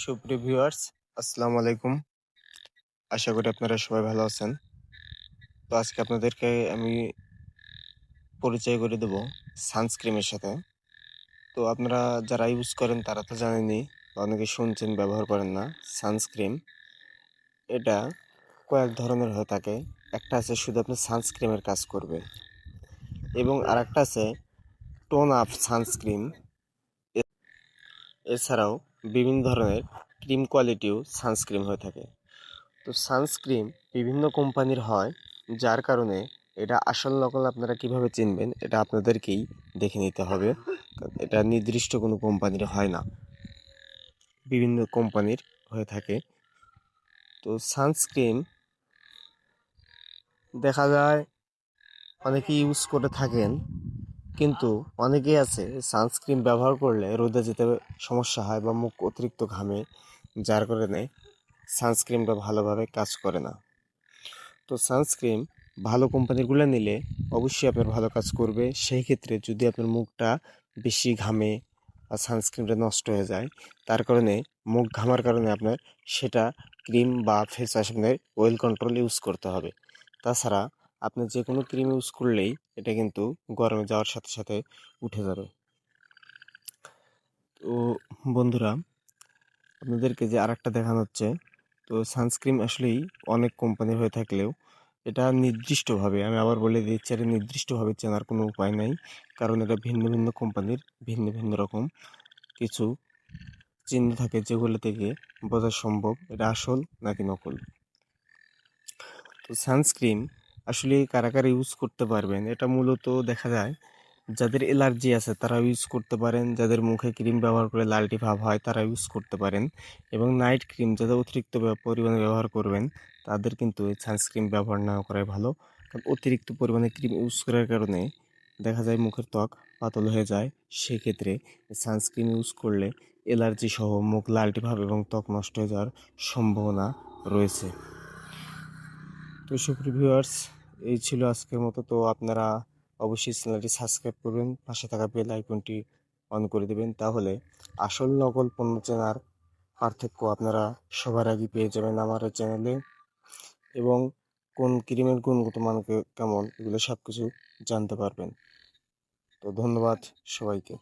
সুপ্রিয় ভিউয়ার্স, আসসালামু আলাইকুম। আশা করি আপনারা সবাই ভালো আছেন। তো আজকে আপনাদেরকে আমি পরিচয় করে দেব সানস্ক্রিনের সাথে। তো আপনারা যারা ইউজ করেন তারা তো জানেনই, বা অনেকে শুনছেন, ব্যবহার করেন না। সানস্ক্রিন এটা কয়েক ধরনের হয়ে থাকে। একটা আছে শুধু আপনার সানস্ক্রিনের কাজ করবে, এবং আরেকটা আছে টোন আপ সানস্ক্রিন। এছাড়াও বিভিন্ন ধরনের ক্রিম কোয়ালিটিও সানস্ক্রিন হয়ে থাকে। তো সানস্ক্রিন বিভিন্ন কোম্পানির হয়, যার কারণে এটা আসল নকল আপনারা কিভাবে চিনবেন, এটা আপনাদেরকেই দেখে নিতে হবে। এটা নির্দিষ্ট কোনো কোম্পানির হয় না, বিভিন্ন কোম্পানির হয়ে থাকে। তো সানস্ক্রিন দেখা যায় অনেকেই ইউজ করে থাকেন, কিন্তু অনেকেই আছে সানস্ক্রিন ব্যবহার করলে রোদে যেতে সমস্যা হয় বা মুখ অতিরিক্ত ঘামে, যার কারণে সানস্ক্রিনটা ভালোভাবে কাজ করে না। তো সানস্ক্রিন ভালো কোম্পানিরগুলো নিলে অবশ্যই আপনার ভালো কাজ করবে। সেই ক্ষেত্রে যদি আপনার মুখটা বেশি ঘামে বা সানস্ক্রিনটা নষ্ট হয়ে যায়, তার কারণে মুখ ঘামার কারণে আপনার সেটা ক্রিম বা ফেস ওয়াশ আপনার অয়েল কন্ট্রোল ইউজ করতে হবে। তাছাড়া আপনি যে কোনো ক্রিম ইউজ করলেই এটা কিন্তু গরমে যাওয়ার সাথে সাথে উঠে যাবে। তো বন্ধুরা, আপনাদেরকে যে আরেকটা দেখানো হচ্ছে, তো সানস্ক্রিন আসলেই অনেক কোম্পানির হয়ে থাকলেও এটা নির্দিষ্টভাবে, আমি আবার বলে দিচ্ছি, এটা নির্দিষ্টভাবে চেনার কোনো উপায় নাই। কারণ এটা ভিন্ন ভিন্ন কোম্পানির ভিন্ন ভিন্ন রকম কিছু চিহ্ন থাকে, যেগুলো থেকে বোঝা সম্ভব এটা আসল নাকি নকল। তো সানস্ক্রিন আসলে কারা কারা ইউজ করতে পারবেন, এটা মূলত দেখা যায় যাদের অ্যালার্জি আছে তারা ইউজ করতে পারেন, যাদের মুখে ক্রিম ব্যবহার করে লালটি ভাব হয় তারা ইউজ করতে পারেন, এবং নাইট ক্রিম যাদের অতিরিক্ত পরিমাণে ব্যবহার করবেন তাদের কিন্তু এই সানস্ক্রিন ব্যবহার না করাই ভালো। কারণ অতিরিক্ত পরিমাণে ক্রিম ইউজ করার কারণে দেখা যায় মুখের ত্বক পাতল হয়ে যায়। সেক্ষেত্রে সানস্ক্রিন ইউজ করলে অ্যালার্জি সহ মুখ লালটি ভাব এবং ত্বক নষ্ট হয়ে যাওয়ার সম্ভাবনা রয়েছে। তো সুপ্রিয় ভিউয়ার্স, এই ছিল আজকের মতো। তো আপনারা অবশ্যই চ্যানেলটি সাবস্ক্রাইব করবেন, পাশে থাকা বেল আইকনটি অন করে দেবেন, তাহলে আসল নকল পণ্য চেনার পার্থক্য আপনারা সবার আগে পেয়ে যাবেন আমার এই চ্যানেলে। এবং কোন ক্রিমের গুণগত মান কেমন, এগুলো সব কিছু জানতে পারবেন। তো ধন্যবাদ সবাইকে।